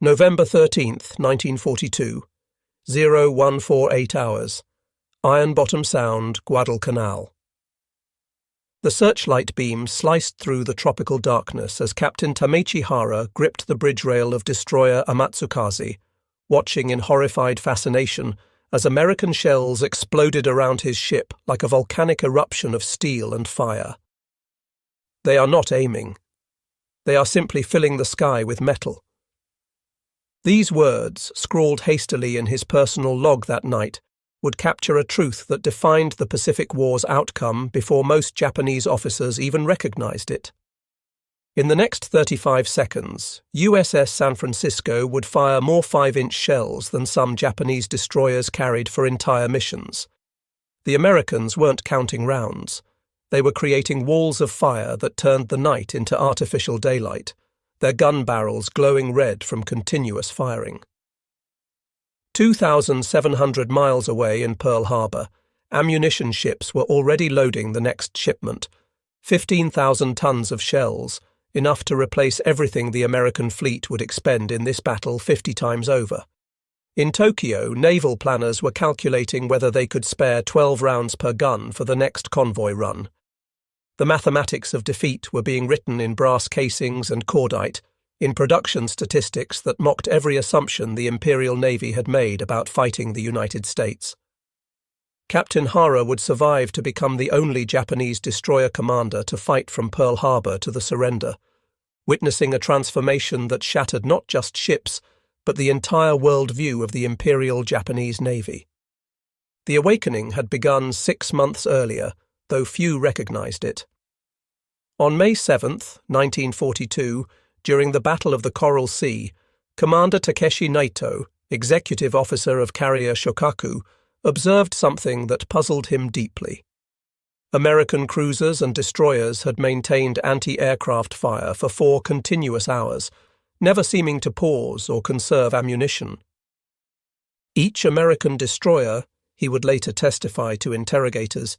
November 13th, 1942, 0148 hours, Iron Bottom Sound, Guadalcanal. The searchlight beam sliced through the tropical darkness as Captain Tameichi Hara gripped the bridge rail of destroyer Amatsukaze, watching in horrified fascination as American shells exploded around his ship like a volcanic eruption of steel and fire. They are not aiming. They are simply filling the sky with metal. These words, scrawled hastily in his personal log that night, would capture a truth that defined the Pacific War's outcome before most Japanese officers even recognized it. In the next 35 seconds, USS San Francisco would fire more 5-inch shells than some Japanese destroyers carried for entire missions. The Americans weren't counting rounds. They were creating walls of fire that turned the night into artificial daylight, their gun barrels glowing red from continuous firing. 2,700 miles away in Pearl Harbor, ammunition ships were already loading the next shipment, 15,000 tons of shells, enough to replace everything the American fleet would expend in this battle 50 times over. In Tokyo, naval planners were calculating whether they could spare 12 rounds per gun for the next convoy run. The mathematics of defeat were being written in brass casings and cordite, in production statistics that mocked every assumption the Imperial Navy had made about fighting the United States. Captain Hara would survive to become the only Japanese destroyer commander to fight from Pearl Harbor to the surrender, witnessing a transformation that shattered not just ships, but the entire world view of the Imperial Japanese Navy. The awakening had begun 6 months earlier, though few recognized it. On May 7, 1942, during the Battle of the Coral Sea, Commander Takeshi Naito, executive officer of carrier Shokaku, observed something that puzzled him deeply. American cruisers and destroyers had maintained anti-aircraft fire for 4 continuous hours, never seeming to pause or conserve ammunition. Each American destroyer, he would later testify to interrogators,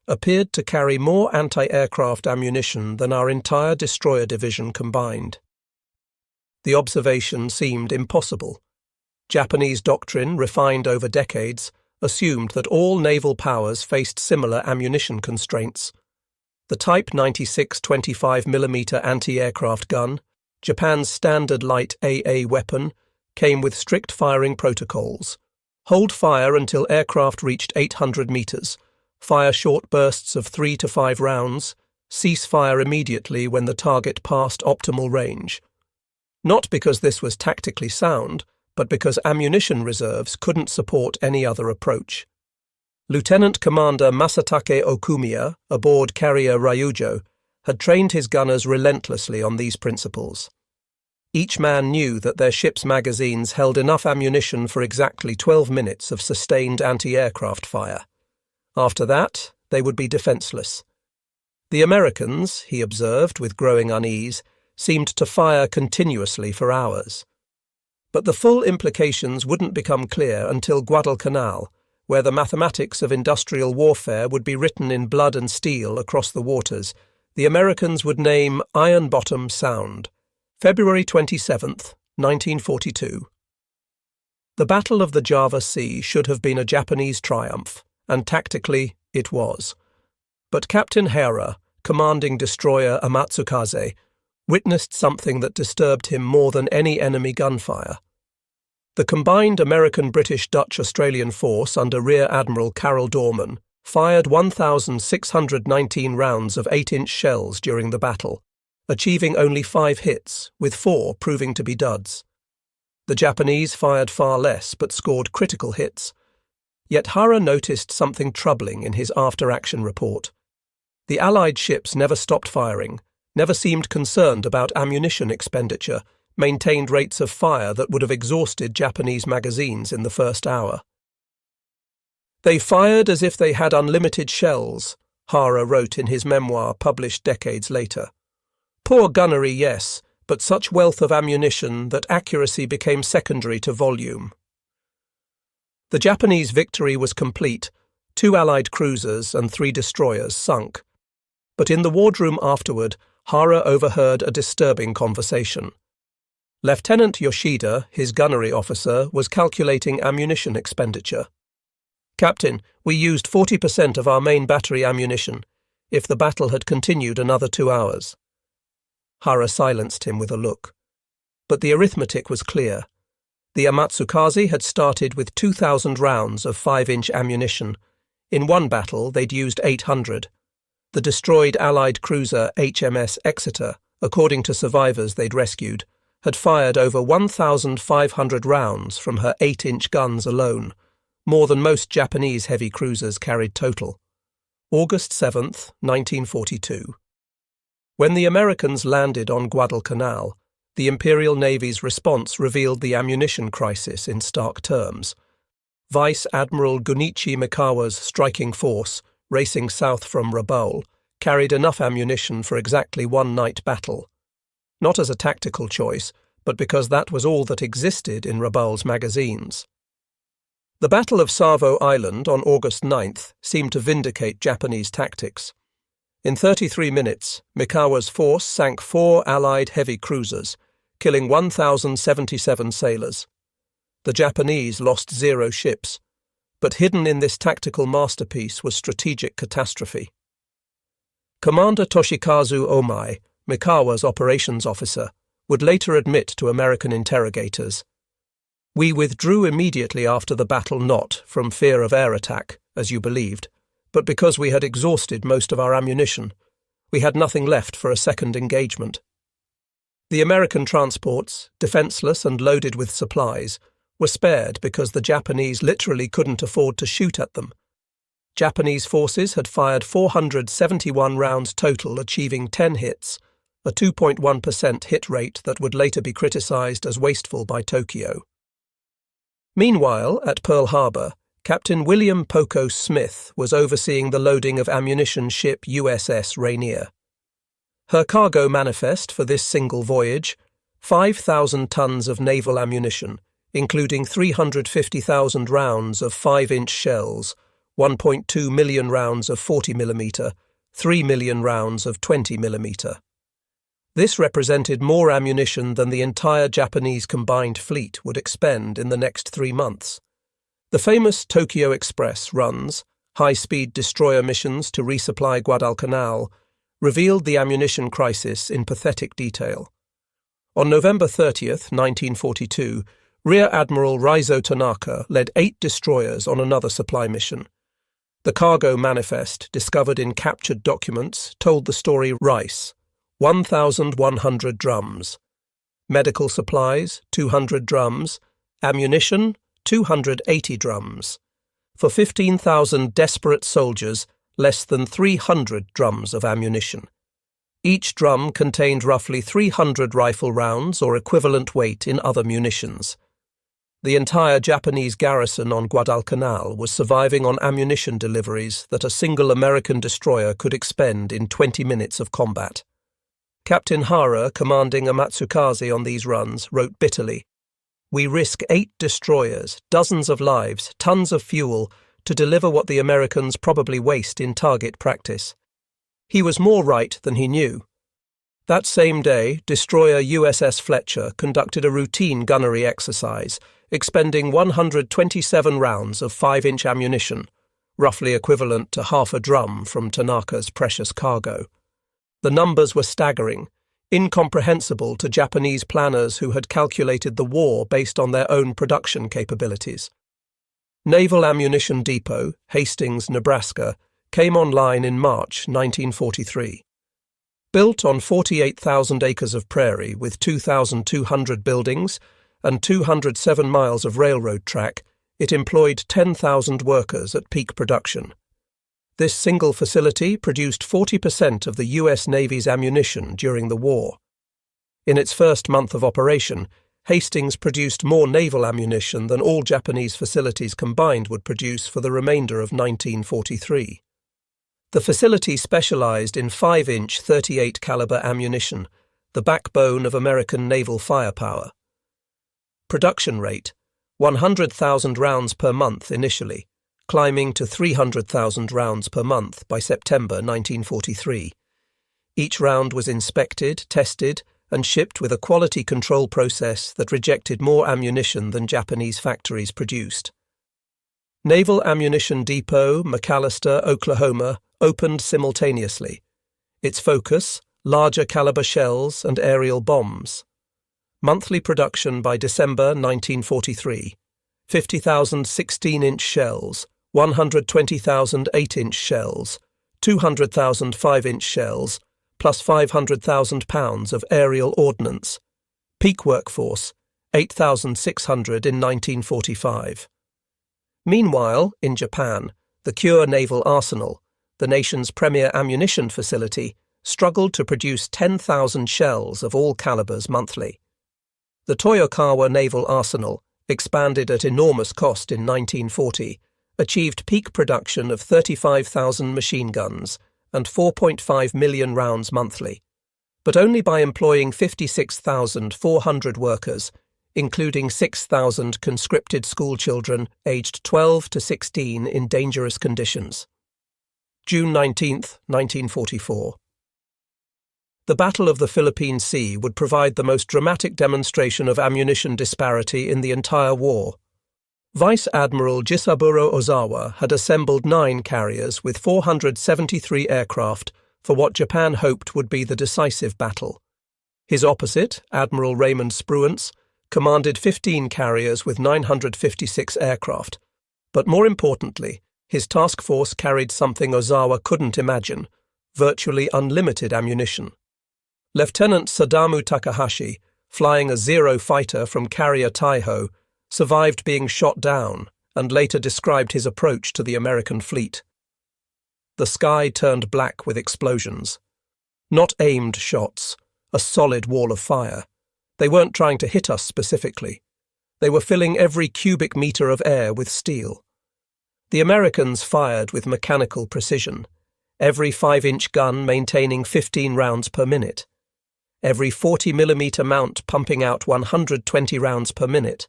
appeared to carry more anti-aircraft ammunition than our entire destroyer division combined. The observation seemed impossible. Japanese doctrine, refined over decades, assumed that all naval powers faced similar ammunition constraints. The Type 96 25mm anti-aircraft gun, Japan's standard light AA weapon, came with strict firing protocols. Hold fire until aircraft reached 800 meters. Fire short bursts of 3 to 5 rounds, cease fire immediately when the target passed optimal range. Not because this was tactically sound, but because ammunition reserves couldn't support any other approach. Lieutenant Commander Masatake Okumiya, aboard carrier Ryujo, had trained his gunners relentlessly on these principles. Each man knew that their ship's magazines held enough ammunition for exactly 12 minutes of sustained anti-aircraft fire. After that, they would be defenseless. The Americans, he observed with growing unease, seemed to fire continuously for hours. But the full implications wouldn't become clear until Guadalcanal, where the mathematics of industrial warfare would be written in blood and steel across the waters. The Americans would name Iron Bottom Sound, February 27, 1942. The Battle of the Java Sea should have been a Japanese triumph, and tactically it was. But Captain Hara, commanding destroyer Amatsukaze, witnessed something that disturbed him more than any enemy gunfire. The combined American, British, Dutch, Australian force under Rear Admiral Carroll Dorman fired 1,619 rounds of 8-inch shells during the battle, achieving only 5 hits, with 4 proving to be duds. The Japanese fired far less but scored critical hits. Yet Hara noticed something troubling in his after-action report. The Allied ships never stopped firing, never seemed concerned about ammunition expenditure, maintained rates of fire that would have exhausted Japanese magazines in the first hour. They fired as if they had unlimited shells, Hara wrote in his memoir published decades later. Poor gunnery, yes, but such wealth of ammunition that accuracy became secondary to volume. The Japanese victory was complete. 2 Allied cruisers and 3 destroyers sunk. But in the wardroom afterward, Hara overheard a disturbing conversation. Lieutenant Yoshida, his gunnery officer, was calculating ammunition expenditure. "Captain, we used 40% of our main battery ammunition, if the battle had continued another 2 hours." Hara silenced him with a look. But the arithmetic was clear. The Amatsukaze had started with 2,000 rounds of 5-inch ammunition. In one battle, they'd used 800. The destroyed Allied cruiser HMS Exeter, according to survivors they'd rescued, had fired over 1,500 rounds from her 8-inch guns alone, more than most Japanese heavy cruisers carried total. August 7th, 1942. When the Americans landed on Guadalcanal, the Imperial Navy's response revealed the ammunition crisis in stark terms. Vice Admiral Gunichi Mikawa's striking force, racing south from Rabaul, carried enough ammunition for exactly one night battle. Not as a tactical choice, but because that was all that existed in Rabaul's magazines. The Battle of Savo Island on August 9th seemed to vindicate Japanese tactics. In 33 minutes, Mikawa's force sank 4 Allied heavy cruisers, killing 1,077 sailors. The Japanese lost 0 ships, but hidden in this tactical masterpiece was strategic catastrophe. Commander Toshikazu Omai, Mikawa's operations officer, would later admit to American interrogators, "We withdrew immediately after the battle not from fear of air attack, as you believed, but because we had exhausted most of our ammunition. We had nothing left for a second engagement." The American transports, defenseless and loaded with supplies, were spared because the Japanese literally couldn't afford to shoot at them. Japanese forces had fired 471 rounds total, achieving 10 hits, a 2.1% hit rate that would later be criticized as wasteful by Tokyo. Meanwhile, at Pearl Harbor, Captain William Poco Smith was overseeing the loading of ammunition ship USS Rainier. Her cargo manifest for this single voyage, 5,000 tons of naval ammunition, including 350,000 rounds of 5-inch shells, 1.2 million rounds of 40mm, 3 million rounds of 20mm. This represented more ammunition than the entire Japanese combined fleet would expend in the next 3 months. The famous Tokyo Express runs, high-speed destroyer missions to resupply Guadalcanal, revealed the ammunition crisis in pathetic detail. On November 30th, 1942, Rear Admiral Raizo Tanaka led 8 destroyers on another supply mission. The cargo manifest, discovered in captured documents, told the story rice, 1,100 drums. Medical supplies, 200 drums. Ammunition, 280 drums. For 15,000 desperate soldiers, less than 300 drums of ammunition. Each drum contained roughly 300 rifle rounds or equivalent weight in other munitions. The entire Japanese garrison on Guadalcanal was surviving on ammunition deliveries that a single American destroyer could expend in 20 minutes of combat. Captain Hara, commanding a Matsukaze on these runs, wrote bitterly, "We risk 8 destroyers, dozens of lives, tons of fuel, to deliver what the Americans probably waste in target practice." He was more right than he knew. That same day, destroyer USS Fletcher conducted a routine gunnery exercise, expending 127 rounds of 5-inch ammunition, roughly equivalent to half a drum from Tanaka's precious cargo. The numbers were staggering, incomprehensible to Japanese planners who had calculated the war based on their own production capabilities. Naval Ammunition Depot, Hastings, Nebraska, came online in March 1943. Built on 48,000 acres of prairie with 2,200 buildings and 207 miles of railroad track, it employed 10,000 workers at peak production. This single facility produced 40% of the U.S. Navy's ammunition during the war. In its first month of operation, Hastings produced more naval ammunition than all Japanese facilities combined would produce for the remainder of 1943. The facility specialized in 5-inch 38 caliber ammunition, the backbone of American naval firepower. Production rate, 100,000 rounds per month initially, climbing to 300,000 rounds per month by September 1943. Each round was inspected, tested, and shipped with a quality control process that rejected more ammunition than Japanese factories produced. Naval Ammunition Depot, McAllister, Oklahoma, opened simultaneously. Its focus, larger caliber shells and aerial bombs. Monthly production by December 1943. 50,000 16-inch shells, 120,000 8-inch shells, 200,000 5-inch shells, plus 500,000 pounds of aerial ordnance. Peak workforce, 8,600 in 1945. Meanwhile, in Japan, the Kure Naval Arsenal, the nation's premier ammunition facility, struggled to produce 10,000 shells of all calibers monthly. The Toyokawa Naval Arsenal, expanded at enormous cost in 1940, achieved peak production of 35,000 machine guns and 4.5 million rounds monthly, but only by employing 56,400 workers, including 6,000 conscripted schoolchildren aged 12 to 16 in dangerous conditions. June 19, 1944. The Battle of the Philippine Sea would provide the most dramatic demonstration of ammunition disparity in the entire war. Vice Admiral Jisaburo Ozawa had assembled 9 carriers with 473 aircraft for what Japan hoped would be the decisive battle. His opposite, Admiral Raymond Spruance, commanded 15 carriers with 956 aircraft, but more importantly, his task force carried something Ozawa couldn't imagine: virtually unlimited ammunition. Lieutenant Sadamu Takahashi, flying a Zero fighter from carrier Taiho, survived being shot down and later described his approach to the American fleet. The sky turned black with explosions. Not aimed shots, a solid wall of fire. They weren't trying to hit us specifically. They were filling every cubic meter of air with steel. The Americans fired with mechanical precision, every 5-inch gun maintaining 15 rounds per minute. Every 40mm mount pumping out 120 rounds per minute.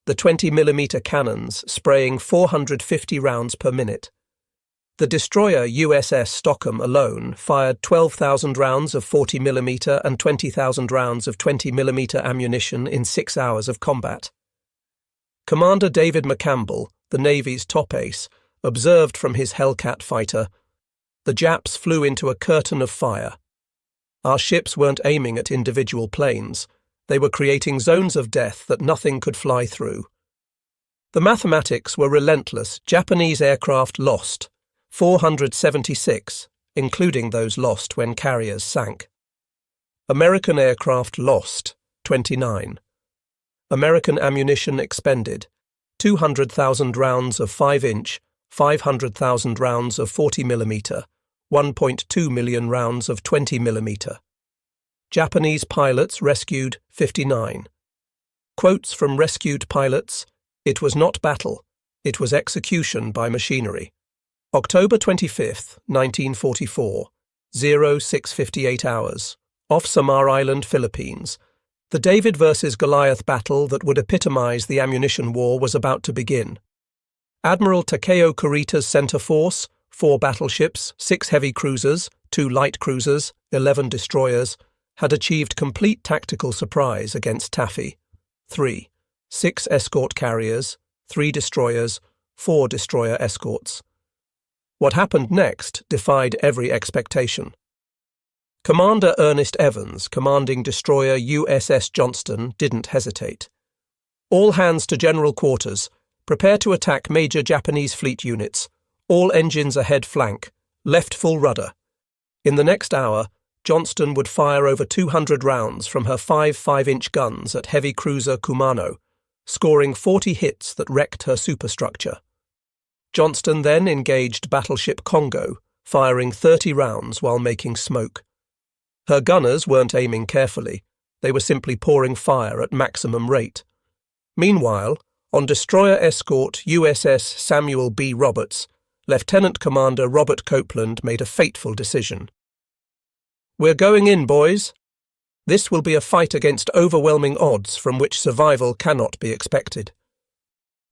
The 20mm cannons spraying 450 rounds per minute. The destroyer USS Stockholm alone fired 12,000 rounds of 40mm and 20,000 rounds of 20mm ammunition in 6 hours of combat. Commander David McCampbell, the Navy's top ace, observed from his Hellcat fighter, "The Japs flew into a curtain of fire. Our ships weren't aiming at individual planes. They were creating zones of death that nothing could fly through." The mathematics were relentless. Japanese aircraft lost, 476, including those lost when carriers sank. American aircraft lost, 29. American ammunition expended, 200,000 rounds of 5-inch, 500,000 rounds of 40mm, 1.2 million rounds of 20mm. Japanese pilots rescued, 59. Quotes from rescued pilots: "It was not battle, it was execution by machinery." October 25, 1944, 0658 hours, off Samar Island, Philippines. The David versus Goliath battle that would epitomize the ammunition war was about to begin. Admiral Takeo Kurita's center force, 4 battleships, 6 heavy cruisers, 2 light cruisers, 11 destroyers, had achieved complete tactical surprise against Taffy. 3. 6 escort carriers, 3 destroyers, 4 destroyer escorts. What happened next defied every expectation. Commander Ernest Evans, commanding destroyer USS Johnston, didn't hesitate. "All hands to general quarters. Prepare to attack major Japanese fleet units. All engines ahead flank. Left full rudder." In the next hour, Johnston would fire over 200 rounds from her 5 5-inch guns at heavy cruiser Kumano, scoring 40 hits that wrecked her superstructure. Johnston then engaged battleship Congo, firing 30 rounds while making smoke. Her gunners weren't aiming carefully. They were simply pouring fire at maximum rate. Meanwhile, on destroyer escort USS Samuel B. Roberts, Lieutenant Commander Robert Copeland made a fateful decision. "We're going in, boys. This will be a fight against overwhelming odds from which survival cannot be expected."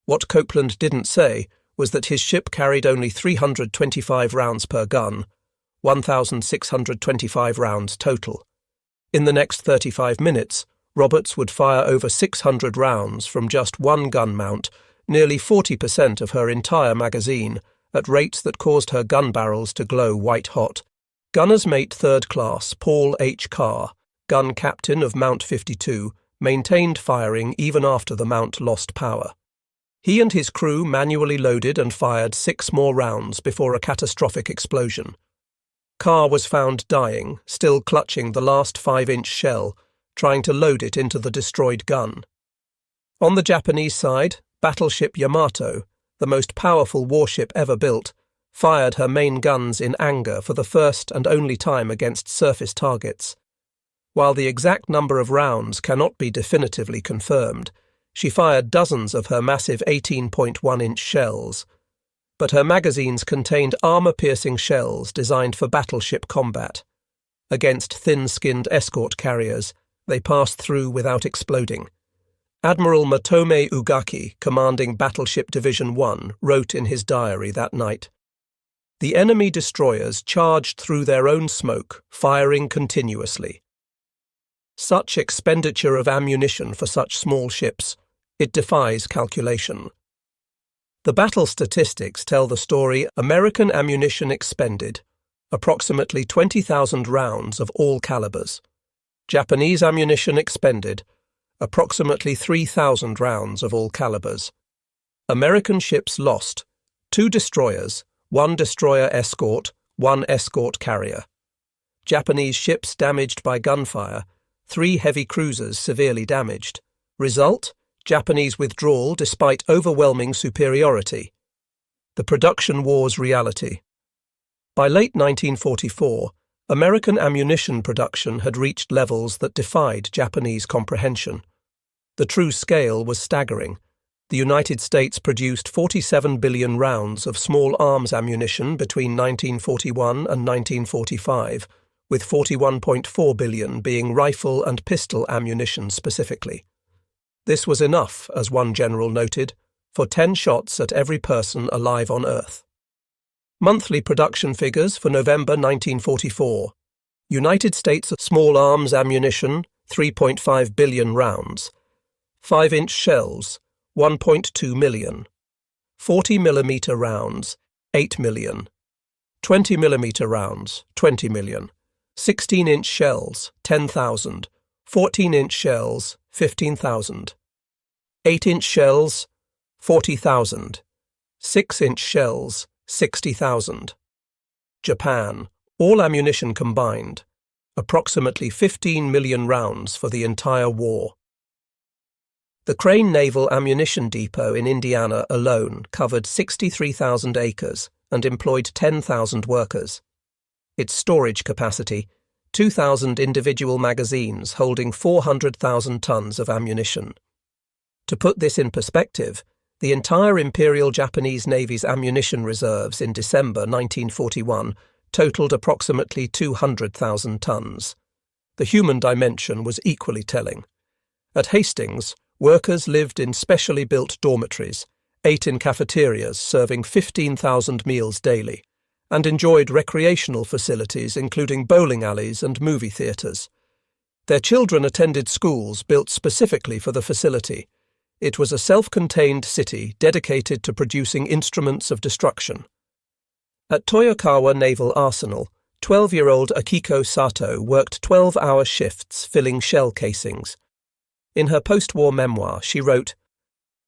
What Copeland didn't say was that his ship carried only 325 rounds per gun, 1,625 rounds total. In the next 35 minutes, Roberts would fire over 600 rounds from just one gun mount, nearly 40% of her entire magazine, at rates that caused her gun barrels to glow white-hot. Gunner's Mate 3rd Class Paul H. Carr, gun captain of Mount 52, maintained firing even after the mount lost power. He and his crew manually loaded and fired 6 more rounds before a catastrophic explosion. Carr was found dying, still clutching the last 5-inch shell, trying to load it into the destroyed gun. On the Japanese side, battleship Yamato, the most powerful warship ever built, fired her main guns in anger for the first and only time against surface targets. While the exact number of rounds cannot be definitively confirmed, she fired dozens of her massive 18.1-inch shells. But her magazines contained armor-piercing shells designed for battleship combat. Against thin-skinned escort carriers, they passed through without exploding. Admiral Matome Ugaki, commanding Battleship Division 1, wrote in his diary that night, "The enemy destroyers charged through their own smoke, firing continuously. Such expenditure of ammunition for such small ships, it defies calculation." The battle statistics tell the story American ammunition expended, approximately 20,000 rounds of all calibers. Japanese ammunition expended, approximately 3,000 rounds of all calibers. American ships lost, 2 destroyers, 1 destroyer escort, 1 escort carrier. Japanese ships damaged by gunfire, 3 heavy cruisers severely damaged. Result, Japanese withdrawal despite overwhelming superiority. The production war's reality. By late 1944, American ammunition production had reached levels that defied Japanese comprehension. The true scale was staggering. The United States produced 47 billion rounds of small arms ammunition between 1941 and 1945, with 41.4 billion being rifle and pistol ammunition specifically. This was enough, as one general noted, for 10 shots at every person alive on Earth. Monthly production figures for November 1944. United States small arms ammunition, 3.5 billion rounds. 5-inch shells, 1.2 million. 40mm rounds, 8 million. 20mm rounds, 20 million. 16-inch shells, 10,000. 14-inch shells, 15,000. 8-inch shells, 40,000. 6-inch shells, 60,000. Japan, all ammunition combined, approximately 15 million rounds for the entire war. The Crane Naval Ammunition Depot in Indiana alone covered 63,000 acres and employed 10,000 workers. Its storage capacity, 2,000 individual magazines holding 400,000 tons of ammunition. To put this in perspective, the entire Imperial Japanese Navy's ammunition reserves in December 1941 totaled approximately 200,000 tons. The human dimension was equally telling. At Hastings, workers lived in specially built dormitories, ate in cafeterias serving 15,000 meals daily, and enjoyed recreational facilities including bowling alleys and movie theatres. Their children attended schools built specifically for the facility. It was a self-contained city dedicated to producing instruments of destruction. At Toyokawa Naval Arsenal, 12-year-old Akiko Sato worked 12-hour shifts filling shell casings. In her post-war memoir, she wrote,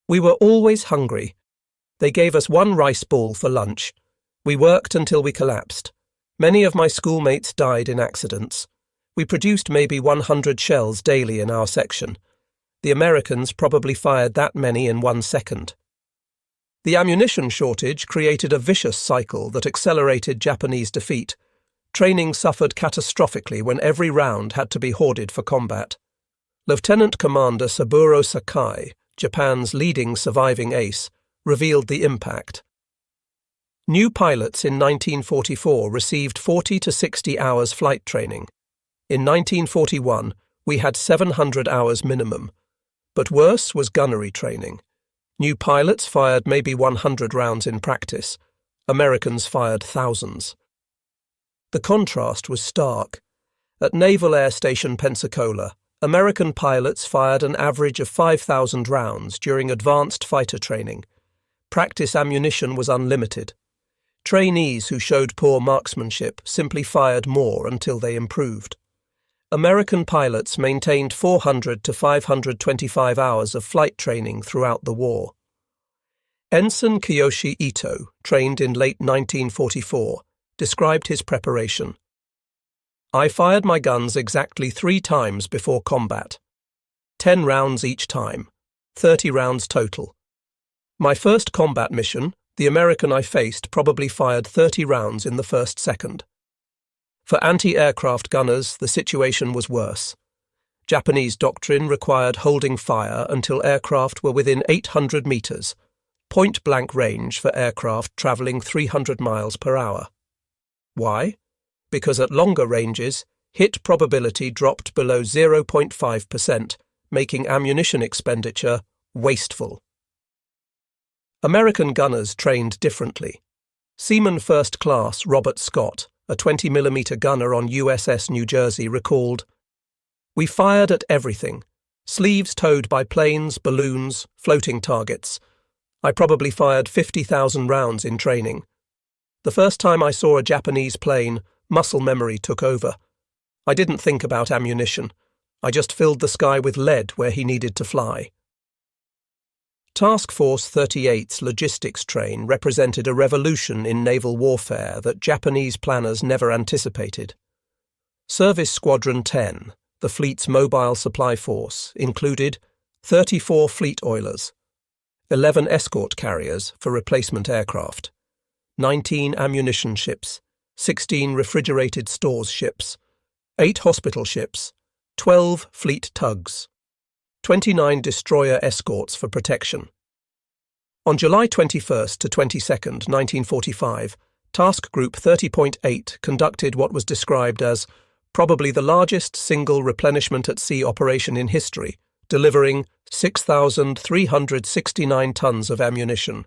"We were always hungry. They gave us 1 rice ball for lunch. We worked until we collapsed. Many of my schoolmates died in accidents. We produced maybe 100 shells daily in our section. The Americans probably fired that many in 1 second." The ammunition shortage created a vicious cycle that accelerated Japanese defeat. Training suffered catastrophically when every round had to be hoarded for combat. Lieutenant Commander Saburo Sakai, Japan's leading surviving ace, revealed the impact. New pilots in 1944 received 40 to 60 hours flight training. In 1941, we had 700 hours minimum. But worse was gunnery training. New pilots fired maybe 100 rounds in practice. Americans fired thousands. The contrast was stark. At Naval Air Station Pensacola, American pilots fired an average of 5,000 rounds during advanced fighter training. Practice ammunition was unlimited. Trainees who showed poor marksmanship simply fired more until they improved. American pilots maintained 400 to 525 hours of flight training throughout the war. Ensign Kiyoshi Ito, trained in late 1944, described his preparation. "I fired my guns exactly 3 times before combat. 10 rounds each time, 30 rounds total. My first combat mission, the American I faced probably fired 30 rounds in the first second. For anti-aircraft gunners, the situation was worse. Japanese doctrine required holding fire until aircraft were within 800 meters, point-blank range for aircraft traveling 300 miles per hour. Why? Because at longer ranges, hit probability dropped below 0.5%, making ammunition expenditure wasteful. American gunners trained differently. Seaman First Class Robert Scott, a 20mm gunner on USS New Jersey, recalled, "We fired at everything, sleeves towed by planes, balloons, floating targets. I probably fired 50,000 rounds in training. The first time I saw a Japanese plane, muscle memory took over. I didn't think about ammunition. I just filled the sky with lead where he needed to fly." Task Force 38's logistics train represented a revolution in naval warfare that Japanese planners never anticipated. Service Squadron 10, the fleet's mobile supply force, included 34 fleet oilers, 11 escort carriers for replacement aircraft, 19 ammunition ships, 16 refrigerated stores ships, 8 hospital ships, 12 fleet tugs, 29 destroyer escorts for protection. On July 21 to 22, 1945, Task Group 30.8 conducted what was described as probably the largest single replenishment at sea operation in history, delivering 6,369 tons of ammunition,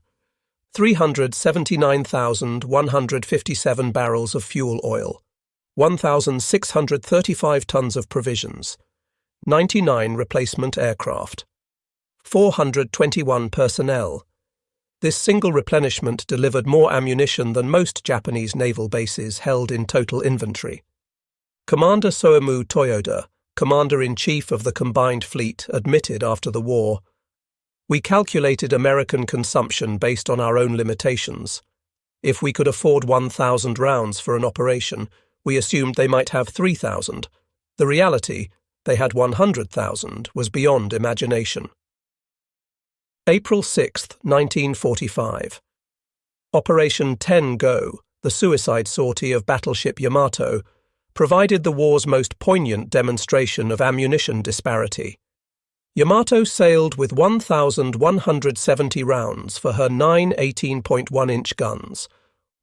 379,157 barrels of fuel oil, 1,635 tons of provisions, 99 replacement aircraft, 421 personnel. This single replenishment delivered more ammunition than most Japanese naval bases held in total inventory. Commander Soemu Toyoda, Commander-in-Chief of the Combined Fleet, admitted after the war, "We calculated American consumption based on our own limitations. If we could afford 1,000 rounds for an operation, we assumed they might have 3,000. The reality, they had 100,000, was beyond imagination." April 6, 1945. Operation 10 Go, the suicide sortie of battleship Yamato, provided the war's most poignant demonstration of ammunition disparity. Yamato sailed with 1,170 rounds for her 9 18.1-inch guns,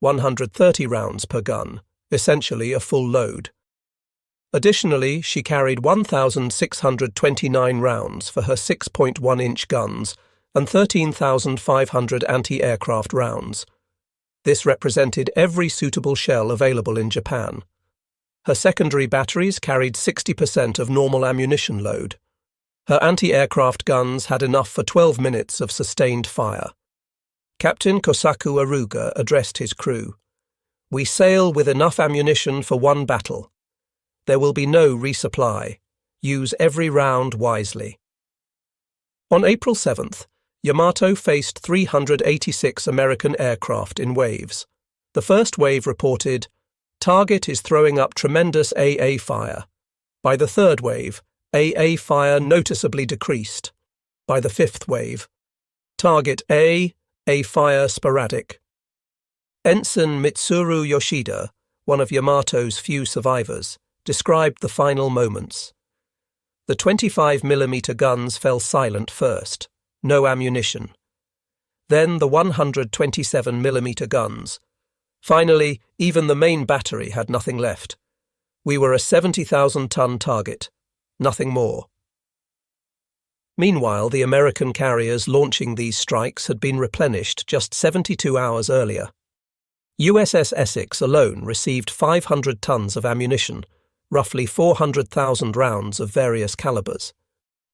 130 rounds per gun, essentially a full load. Additionally, she carried 1,629 rounds for her 6.1-inch guns and 13,500 anti-aircraft rounds. This represented every suitable shell available in Japan. Her secondary batteries carried 60% of normal ammunition load. Her anti-aircraft guns had enough for 12 minutes of sustained fire. Captain Kosaku Aruga addressed his crew. "We sail with enough ammunition for one battle. There will be no resupply. Use every round wisely." On April 7th, Yamato faced 386 American aircraft in waves. The first wave reported, "Target is throwing up tremendous AA fire." By the third wave, AA fire noticeably decreased. By the fifth wave, "Target A fire sporadic." Ensign Mitsuru Yoshida, one of Yamato's few survivors, described the final moments. The 25mm guns fell silent first. No ammunition. Then the 127mm guns. Finally, even the main battery had nothing left. We were a 70,000-ton target. Nothing more. Meanwhile, the American carriers launching these strikes had been replenished just 72 hours earlier. USS Essex alone received 500 tons of ammunition, roughly 400,000 rounds of various calibers.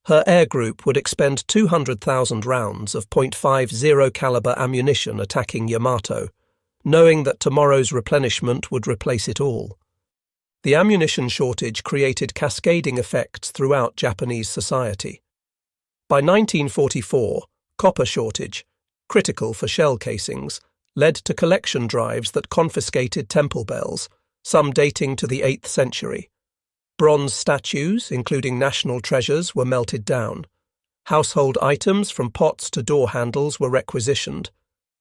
Her air group would expend 200,000 rounds of .50 caliber ammunition attacking Yamato, knowing that tomorrow's replenishment would replace it all. The ammunition shortage created cascading effects throughout Japanese society. By 1944, copper shortage, critical for shell casings, led to collection drives that confiscated temple bells, some dating to the 8th century. Bronze statues, including national treasures, were melted down. Household items from pots to door handles were requisitioned.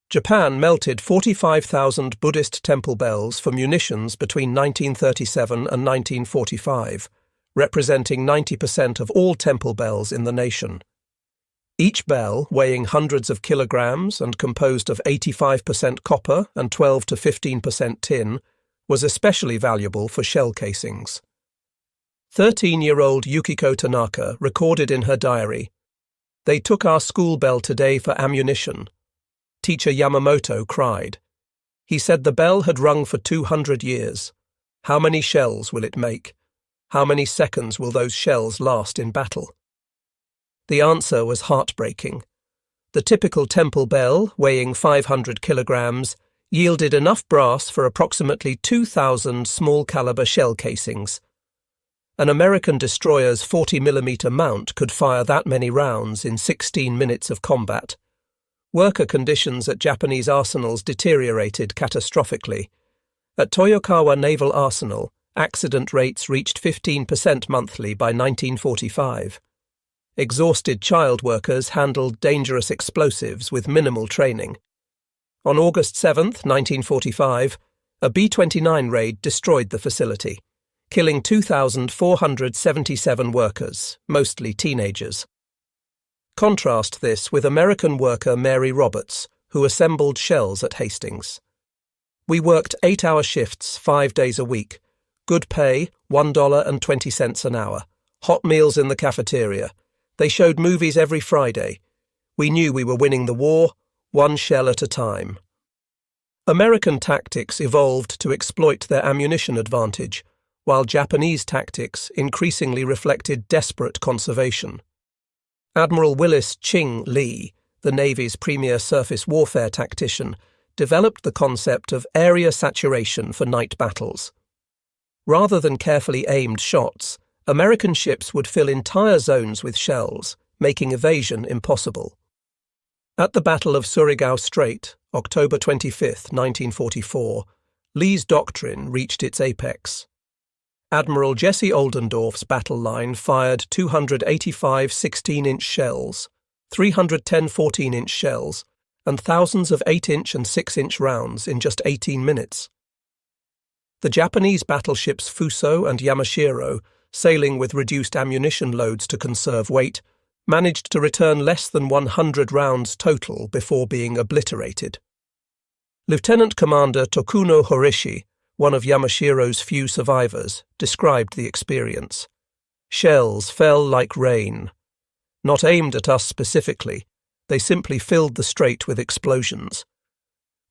Japan melted 45,000 Buddhist temple bells for munitions between 1937 and 1945, representing 90% of all temple bells in the nation. Each bell, weighing hundreds of kilograms and composed of 85% copper and 12 to 15% tin, was especially valuable for shell casings. 13-year-old Yukiko Tanaka recorded in her diary, "They took our school bell today for ammunition." Teacher Yamamoto cried. He said the bell had rung for 200 years. How many shells will it make? How many seconds will those shells last in battle? The answer was heartbreaking. The typical temple bell, weighing 500 kilograms, yielded enough brass for approximately 2,000 small-caliber shell casings. An American destroyer's 40mm mount could fire that many rounds in 16 minutes of combat. Worker conditions at Japanese arsenals deteriorated catastrophically. At Toyokawa Naval Arsenal, accident rates reached 15% monthly by 1945. Exhausted child workers handled dangerous explosives with minimal training. On August 7, 1945, a B-29 raid destroyed the facility, killing 2,477 workers, mostly teenagers. Contrast this with American worker Mary Roberts, who assembled shells at Hastings. "We worked 8-hour shifts 5 days a week, good pay, $1.20 an hour, hot meals in the cafeteria. They showed movies every Friday. We knew we were winning the war, one shell at a time." American tactics evolved to exploit their ammunition advantage, while Japanese tactics increasingly reflected desperate conservation. Admiral Willis Ching Lee, the Navy's premier surface warfare tactician, developed the concept of area saturation for night battles. Rather than carefully aimed shots, American ships would fill entire zones with shells, making evasion impossible. At the Battle of Surigao Strait, October 25, 1944, Lee's doctrine reached its apex. Admiral Jesse Oldendorf's battle line fired 285 16-inch shells, 310 14-inch shells, and thousands of 8-inch and 6-inch rounds in just 18 minutes. The Japanese battleships Fuso and Yamashiro, sailing with reduced ammunition loads to conserve weight, managed to return less than 100 rounds total before being obliterated. Lieutenant Commander Tokuno Horishi, one of Yamashiro's few survivors, described the experience. "Shells fell like rain. Not aimed at us specifically, they simply filled the strait with explosions.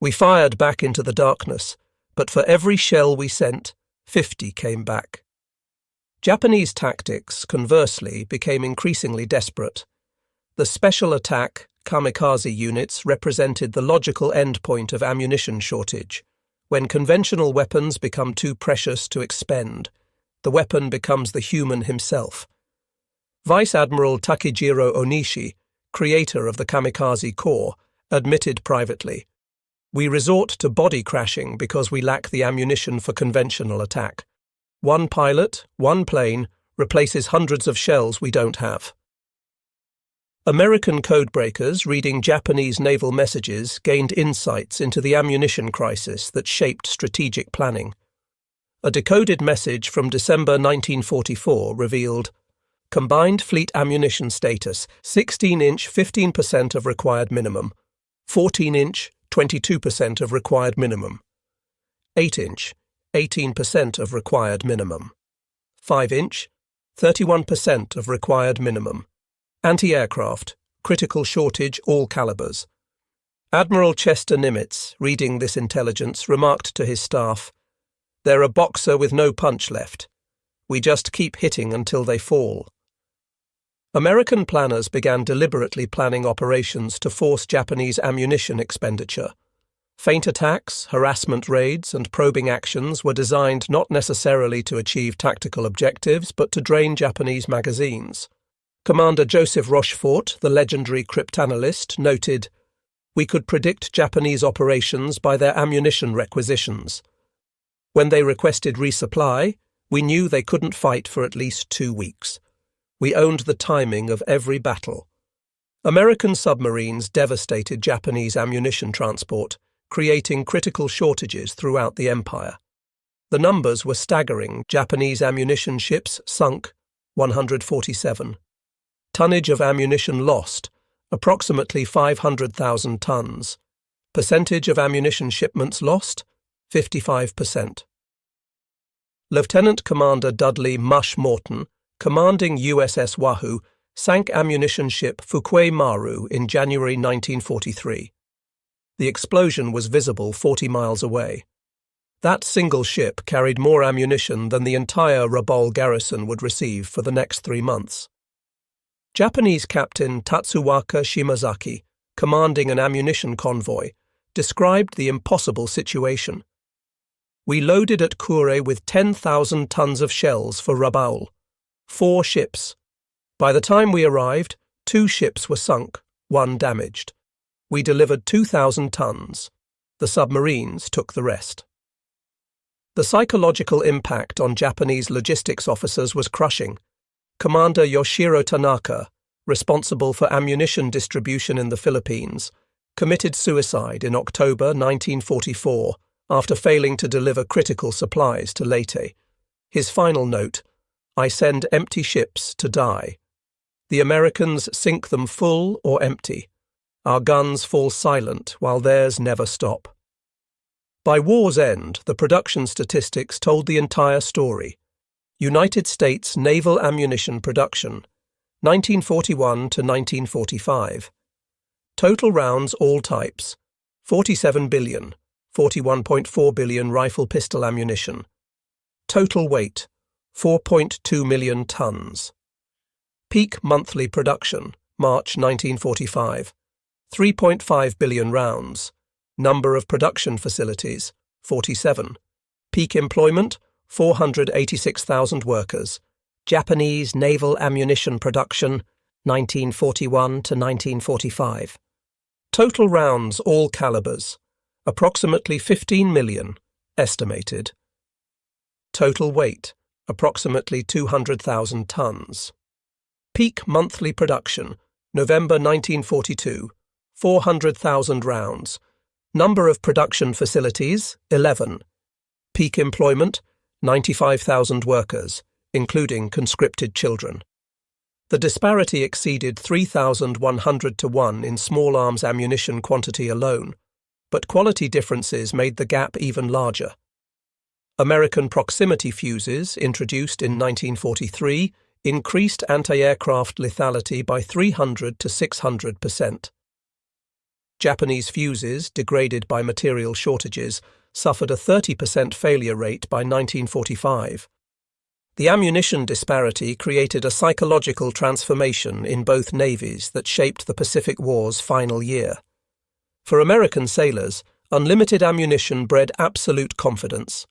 We fired back into the darkness, but for every shell we sent, 50 came back." Japanese tactics, conversely, became increasingly desperate. The special attack, kamikaze units represented the logical endpoint of ammunition shortage. When conventional weapons become too precious to expend, the weapon becomes the human himself. Vice Admiral Takejiro Onishi, creator of the kamikaze corps, admitted privately, "We resort to body crashing because we lack the ammunition for conventional attack. One pilot, one plane, replaces hundreds of shells we don't have." American codebreakers reading Japanese naval messages gained insights into the ammunition crisis that shaped strategic planning. A decoded message from December 1944 revealed, "Combined fleet ammunition status, 16-inch 15% of required minimum, 14-inch 22% of required minimum, 8-inch 18% of required minimum, 5-inch 31% of required minimum. Anti-aircraft, critical shortage all calibers." Admiral Chester Nimitz, reading this intelligence, remarked to his staff, "They're a boxer with no punch left. We just keep hitting until they fall. American planners began deliberately planning operations to force Japanese ammunition expenditure. Feint attacks, harassment raids, and probing actions were designed not necessarily to achieve tactical objectives, but to drain Japanese magazines. Commander Joseph Rochefort, the legendary cryptanalyst, noted, "We could predict Japanese operations by their ammunition requisitions. When they requested resupply, we knew they couldn't fight for at least 2 weeks. We owned the timing of every battle." American submarines devastated Japanese ammunition transport, creating critical shortages throughout the empire. The numbers were staggering. Japanese ammunition ships sunk 147. Tonnage of ammunition lost, approximately 500,000 tons. Percentage of ammunition shipments lost, 55%. Lieutenant Commander Dudley Mush Morton, commanding USS Wahoo, sank ammunition ship Fukuei Maru in January 1943. The explosion was visible 40 miles away. That single ship carried more ammunition than the entire Rabaul garrison would receive for the next 3 months. Japanese Captain Tatsuwaka Shimazaki, commanding an ammunition convoy, described the impossible situation. "We loaded at Kure with 10,000 tons of shells for Rabaul. 4 ships. By the time we arrived, 2 ships were sunk, 1 damaged. We delivered 2,000 tons. The submarines took the rest." The psychological impact on Japanese logistics officers was crushing. Commander Yoshiro Tanaka, responsible for ammunition distribution in the Philippines, committed suicide in October 1944 after failing to deliver critical supplies to Leyte. His final note, "I send empty ships to die. The Americans sink them full or empty. Our guns fall silent while theirs never stop." By war's end, the production statistics told the entire story. United States naval ammunition production, 1941 to 1945. Total rounds all types, 47 billion, 41.4 billion rifle-pistol ammunition. Total weight, 4.2 million tons. Peak monthly production, March 1945. 3.5 billion rounds. Number of production facilities, 47. Peak employment, 486,000 workers. Japanese naval ammunition production, 1941 to 1945. Total rounds all calibers, approximately 15 million, estimated. Total weight, approximately 200,000 tons. Peak monthly production, November 1942, 400,000 rounds. Number of production facilities, 11. Peak employment, 95,000 workers, including conscripted children. The disparity exceeded 3,100 to 1 in small arms ammunition quantity alone, but quality differences made the gap even larger. American proximity fuses, introduced in 1943, increased anti-aircraft lethality by 300 to 600%. Japanese fuses, degraded by material shortages, suffered a 30% failure rate by 1945. The ammunition disparity created a psychological transformation in both navies that shaped the Pacific War's final year. For American sailors, unlimited ammunition bred absolute confidence.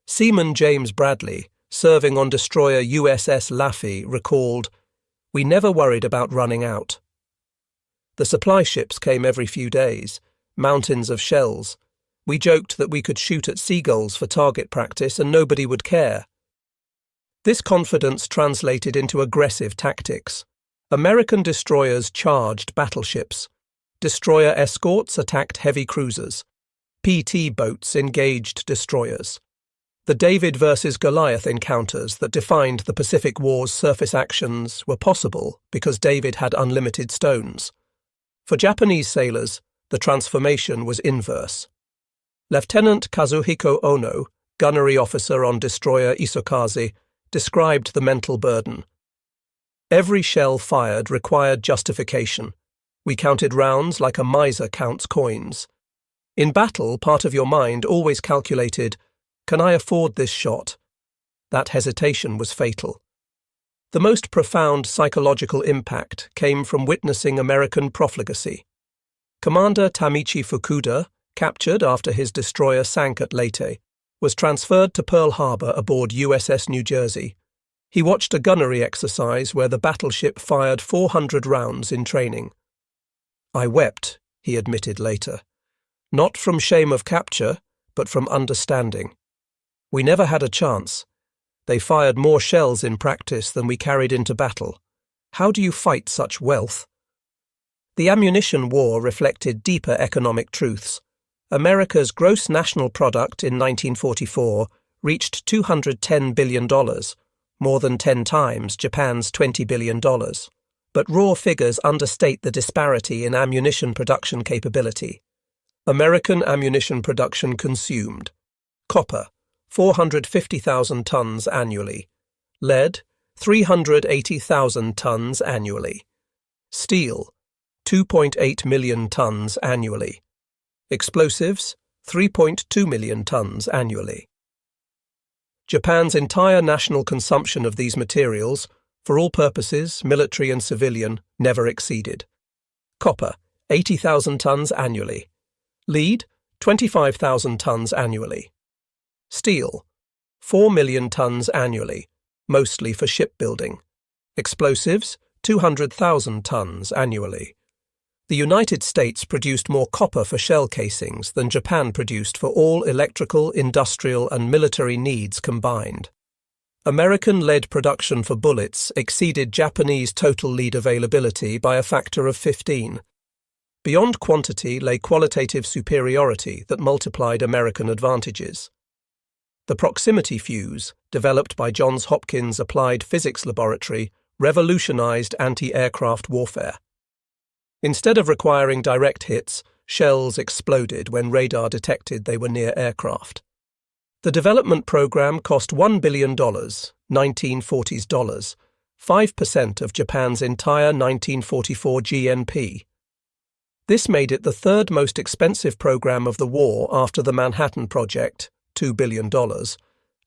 Seaman James Bradley, serving on destroyer USS Laffey, recalled, "We never worried about running out." The supply ships came every few days, mountains of shells. We joked that we could shoot at seagulls for target practice and nobody would care. This confidence translated into aggressive tactics. American destroyers charged battleships. Destroyer escorts attacked heavy cruisers. PT boats engaged destroyers. The David versus Goliath encounters that defined the Pacific War's surface actions were possible because David had unlimited stones. For Japanese sailors, the transformation was inverse. Lieutenant Kazuhiko Ono, gunnery officer on destroyer Isokaze, described the mental burden. "Every shell fired required justification. We counted rounds like a miser counts coins. In battle, part of your mind always calculated, can I afford this shot? That hesitation was fatal. The most profound psychological impact came from witnessing American profligacy. Commander Tameichi Fukuda, captured after his destroyer sank at Leyte, was transferred to Pearl Harbor aboard USS New Jersey. He watched a gunnery exercise where the battleship fired 400 rounds in training. "I wept," he admitted later, "not from shame of capture, but from understanding. We never had a chance. They fired more shells in practice than we carried into battle. How do you fight such wealth?" The ammunition war reflected deeper economic truths. America's gross national product in 1944 reached $210 billion, more than 10 times Japan's $20 billion. But raw figures understate the disparity in ammunition production capability. American ammunition production consumed: copper, 450,000 tons annually; lead, 380,000 tons annually; steel, 2.8 million tons annually; explosives, 3.2 million tons annually. Japan's entire national consumption of these materials, for all purposes, military and civilian, never exceeded: copper, 80,000 tons annually; lead, 25,000 tons annually; steel, 4 million tons annually, mostly for shipbuilding; explosives, 200,000 tons annually. The United States produced more copper for shell casings than Japan produced for all electrical, industrial, and military needs combined. American lead production for bullets exceeded Japanese total lead availability by a factor of 15. Beyond quantity lay qualitative superiority that multiplied American advantages. The proximity fuse, developed by Johns Hopkins Applied Physics Laboratory, revolutionized anti-aircraft warfare. Instead of requiring direct hits, shells exploded when radar detected they were near aircraft. The development program cost $1 billion, 1940s dollars, 5% of Japan's entire 1944 GNP. This made it the third most expensive program of the war after the Manhattan Project, $2 billion,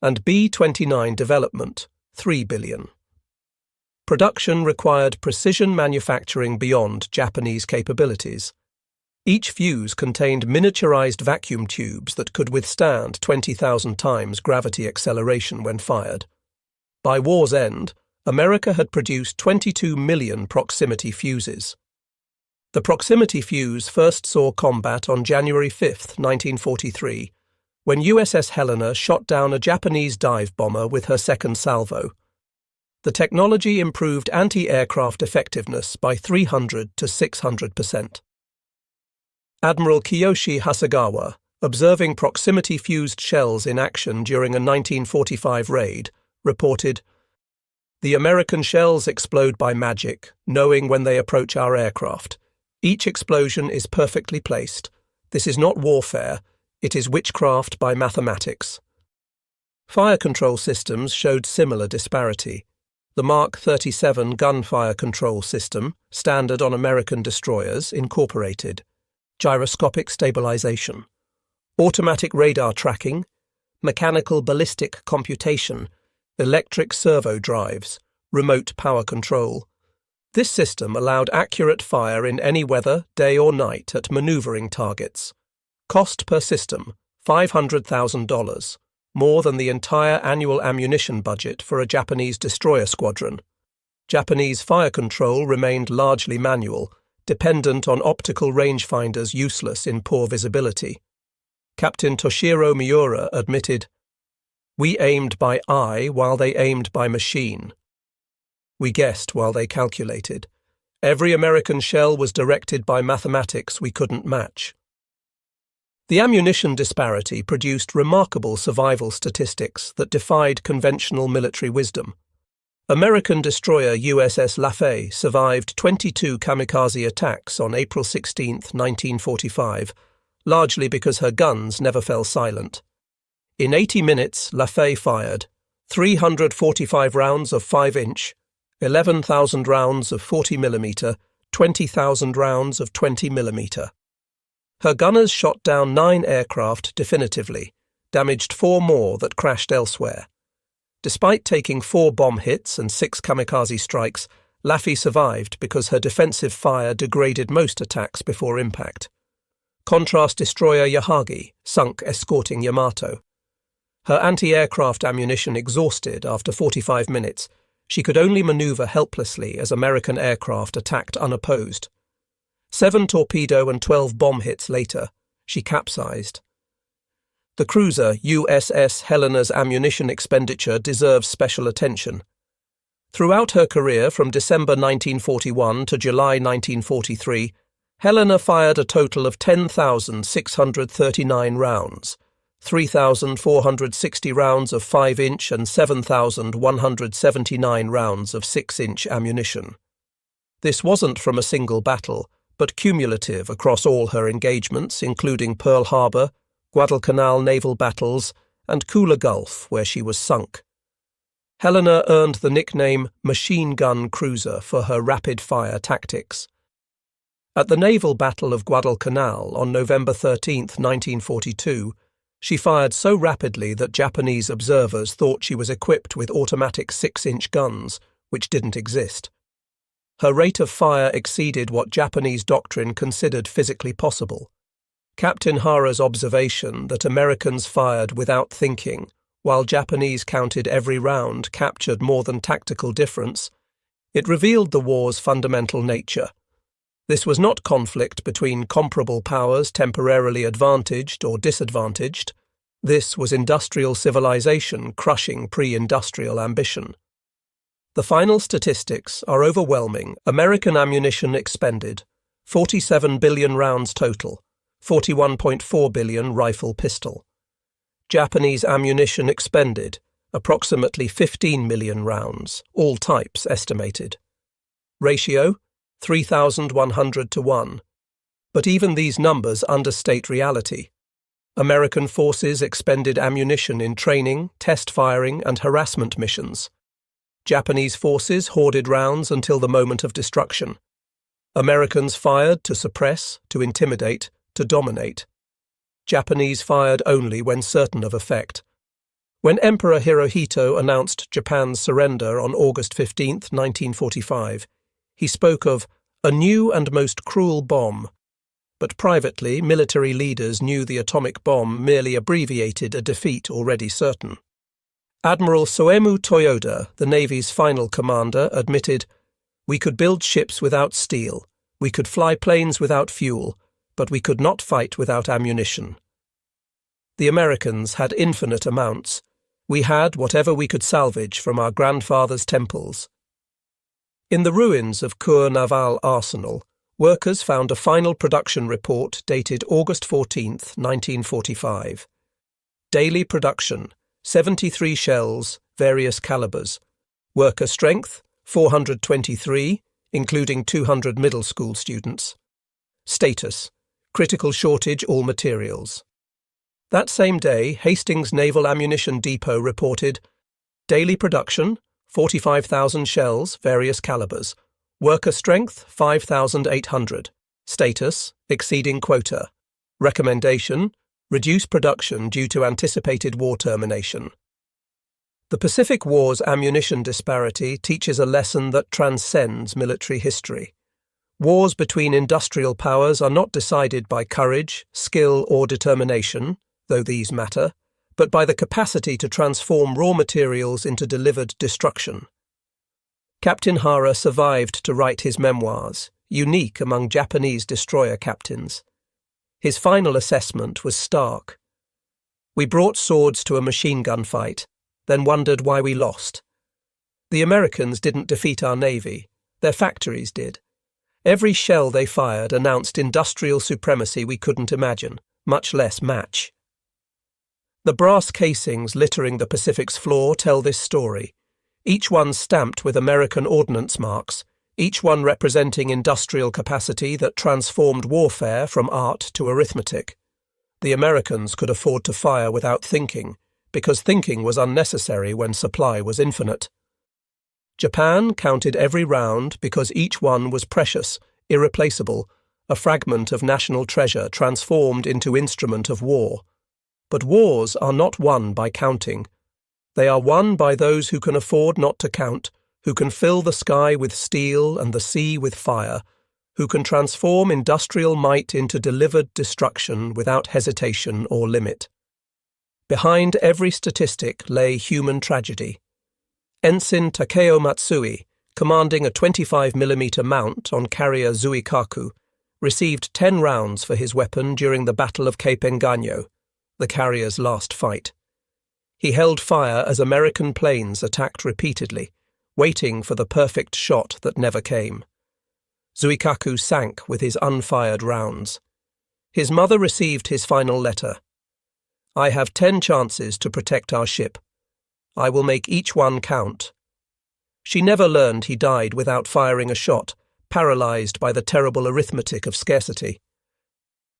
and B-29 development, $3 billion. Production required precision manufacturing beyond Japanese capabilities. Each fuse contained miniaturized vacuum tubes that could withstand 20,000 times gravity acceleration when fired. By war's end, America had produced 22 million proximity fuses. The proximity fuse first saw combat on January 5, 1943, when USS Helena shot down a Japanese dive bomber with her second salvo. The technology improved anti-aircraft effectiveness by 300 to 600%. Admiral Kiyoshi Hasegawa, observing proximity-fused shells in action during a 1945 raid, reported, "The American shells explode by magic, knowing when they approach our aircraft. Each explosion is perfectly placed. This is not warfare, it is witchcraft by mathematics." Fire control systems showed similar disparity. The Mark 37 gunfire control system, standard on American destroyers, incorporated gyroscopic stabilization, automatic radar tracking, mechanical ballistic computation, electric servo drives, remote power control. This system allowed accurate fire in any weather, day or night, at maneuvering targets. Cost per system, $500,000. More than the entire annual ammunition budget for a Japanese destroyer squadron. Japanese fire control remained largely manual, dependent on optical rangefinders useless in poor visibility. Captain Toshiro Miura admitted, "We aimed by eye while they aimed by machine. We guessed while they calculated. Every American shell was directed by mathematics we couldn't match." The ammunition disparity produced remarkable survival statistics that defied conventional military wisdom. American destroyer USS Lafay survived 22 kamikaze attacks on April 16, 1945, largely because her guns never fell silent. In 80 minutes, Lafay fired 345 rounds of 5-inch, 11,000 rounds of 40mm, 20,000 rounds of 20mm. Her gunners shot down 9 aircraft definitively, damaged 4 more that crashed elsewhere. Despite taking 4 bomb hits and 6 kamikaze strikes, Laffy survived because her defensive fire degraded most attacks before impact. Contrast destroyer Yahagi sunk escorting Yamato. Her anti-aircraft ammunition exhausted after 45 minutes, she could only maneuver helplessly as American aircraft attacked unopposed. 7 torpedo and 12 bomb hits later, she capsized. The cruiser USS Helena's ammunition expenditure deserves special attention. Throughout her career from December 1941 to July 1943, Helena fired a total of 10,639 rounds, 3,460 rounds of 5-inch and 7,179 rounds of 6-inch ammunition. This wasn't from a single battle, but cumulative across all her engagements, including Pearl Harbor, Guadalcanal naval battles, and Kula Gulf, where she was sunk. Helena earned the nickname Machine Gun Cruiser for her rapid-fire tactics. At the naval battle of Guadalcanal on November 13, 1942, she fired so rapidly that Japanese observers thought she was equipped with automatic 6-inch guns, which didn't exist. Her rate of fire exceeded what Japanese doctrine considered physically possible. Captain Hara's observation that Americans fired without thinking, while Japanese counted every round, captured more than tactical difference. It revealed the war's fundamental nature. This was not conflict between comparable powers temporarily advantaged or disadvantaged. This was industrial civilization crushing pre-industrial ambition. The final statistics are overwhelming. American ammunition expended, 47 billion rounds total, 41.4 billion rifle-pistol. Japanese ammunition expended, approximately 15 million rounds, all types estimated. Ratio, 3,100 to 1. But even these numbers understate reality. American forces expended ammunition in training, test firing, and harassment missions. Japanese forces hoarded rounds until the moment of destruction. Americans fired to suppress, to intimidate, to dominate. Japanese fired only when certain of effect. When Emperor Hirohito announced Japan's surrender on August 15, 1945, he spoke of a new and most cruel bomb. But privately, military leaders knew the atomic bomb merely abbreviated a defeat already certain. Admiral Soemu Toyoda, the Navy's final commander, admitted, "We could build ships without steel, we could fly planes without fuel, but we could not fight without ammunition." The Americans had infinite amounts. We had whatever we could salvage from our grandfathers' temples. In the ruins of Kure Naval Arsenal, workers found a final production report dated August 14, 1945. Daily production, 73 shells, various calibers. Worker strength, 423, including 200 middle school students. Status, critical shortage all materials. That same day, Hastings Naval Ammunition Depot reported daily production, 45,000 shells, various calibers. Worker strength, 5,800. Status, exceeding quota. Recommendation, reduce production due to anticipated war termination. The Pacific War's ammunition disparity teaches a lesson that transcends military history. Wars between industrial powers are not decided by courage, skill, or determination, though these matter, but by the capacity to transform raw materials into delivered destruction. Captain Hara survived to write his memoirs, unique among Japanese destroyer captains. His final assessment was stark. "We brought swords to a machine gun fight, then wondered why we lost. The Americans didn't defeat our Navy, their factories did. Every shell they fired announced industrial supremacy we couldn't imagine, much less match." The brass casings littering the Pacific's floor tell this story, each one stamped with American ordnance marks, each one representing industrial capacity that transformed warfare from art to arithmetic. The Americans could afford to fire without thinking, because thinking was unnecessary when supply was infinite. Japan counted every round because each one was precious, irreplaceable, a fragment of national treasure transformed into instrument of war. But wars are not won by counting. They are won by those who can afford not to count, who can fill the sky with steel and the sea with fire, who can transform industrial might into delivered destruction without hesitation or limit. Behind every statistic lay human tragedy. Ensign Takeo Matsui, commanding a 25mm mount on carrier Zuikaku, received 10 rounds for his weapon during the Battle of Cape Engano, the carrier's last fight. He held fire as American planes attacked repeatedly, waiting for the perfect shot that never came. Zuikaku sank with his unfired rounds. His mother received his final letter. "I have 10 chances to protect our ship. I will make each one count." She never learned he died without firing a shot, paralysed by the terrible arithmetic of scarcity.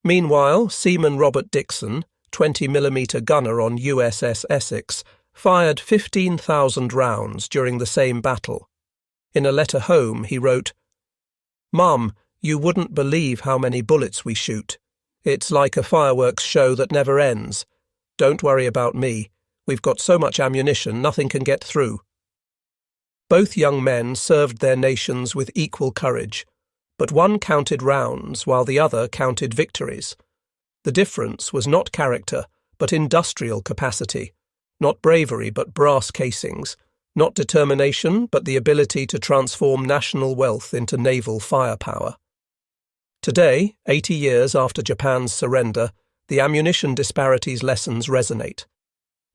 Meanwhile, Seaman Robert Dixon, 20mm gunner on USS Essex, fired 15,000 rounds during the same battle. In a letter home, he wrote, "Mum, you wouldn't believe how many bullets we shoot. It's like a fireworks show that never ends. Don't worry about me. We've got so much ammunition, nothing can get through." Both young men served their nations with equal courage, but one counted rounds while the other counted victories. The difference was not character, but industrial capacity, not bravery but brass casings, not determination but the ability to transform national wealth into naval firepower. Today, 80 years after Japan's surrender, the ammunition disparities lessons resonate.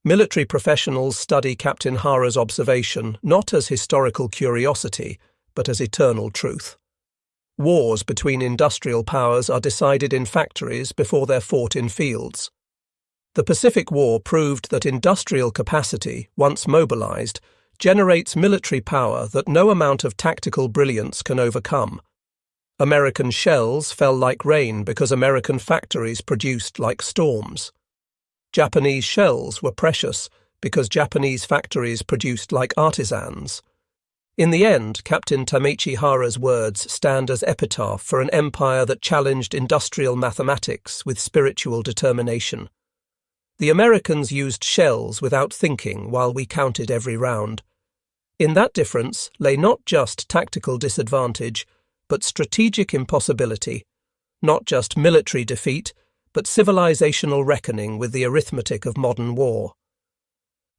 Military professionals study Captain Hara's observation not as historical curiosity, but as eternal truth. Wars between industrial powers are decided in factories before they're fought in fields. The Pacific War proved that industrial capacity, once mobilized, generates military power that no amount of tactical brilliance can overcome. American shells fell like rain because American factories produced like storms. Japanese shells were precious because Japanese factories produced like artisans. In the end, Captain Tameichi Hara's words stand as epitaph for an empire that challenged industrial mathematics with spiritual determination. The Americans used shells without thinking while we counted every round. In that difference lay not just tactical disadvantage, but strategic impossibility, not just military defeat, but civilizational reckoning with the arithmetic of modern war.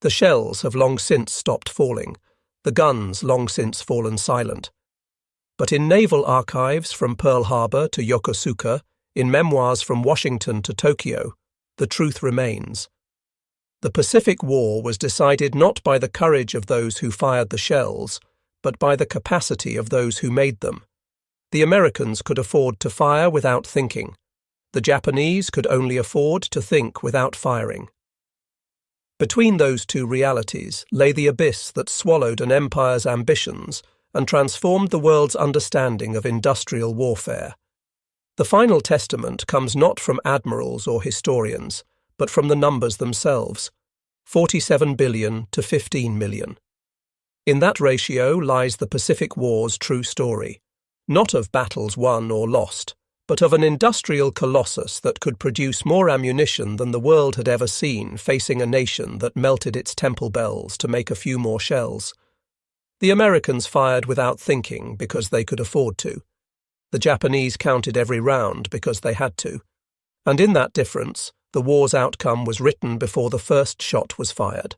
The shells have long since stopped falling, the guns long since fallen silent. But in naval archives from Pearl Harbor to Yokosuka, in memoirs from Washington to Tokyo, the truth remains. The Pacific War was decided not by the courage of those who fired the shells, but by the capacity of those who made them. The Americans could afford to fire without thinking. The Japanese could only afford to think without firing. Between those two realities lay the abyss that swallowed an empire's ambitions and transformed the world's understanding of industrial warfare. The final testament comes not from admirals or historians, but from the numbers themselves, 47 billion to 15 million. In that ratio lies the Pacific War's true story, not of battles won or lost, but of an industrial colossus that could produce more ammunition than the world had ever seen, facing a nation that melted its temple bells to make a few more shells. The Americans fired without thinking because they could afford to. The Japanese counted every round because they had to. And in that difference, the war's outcome was written before the first shot was fired.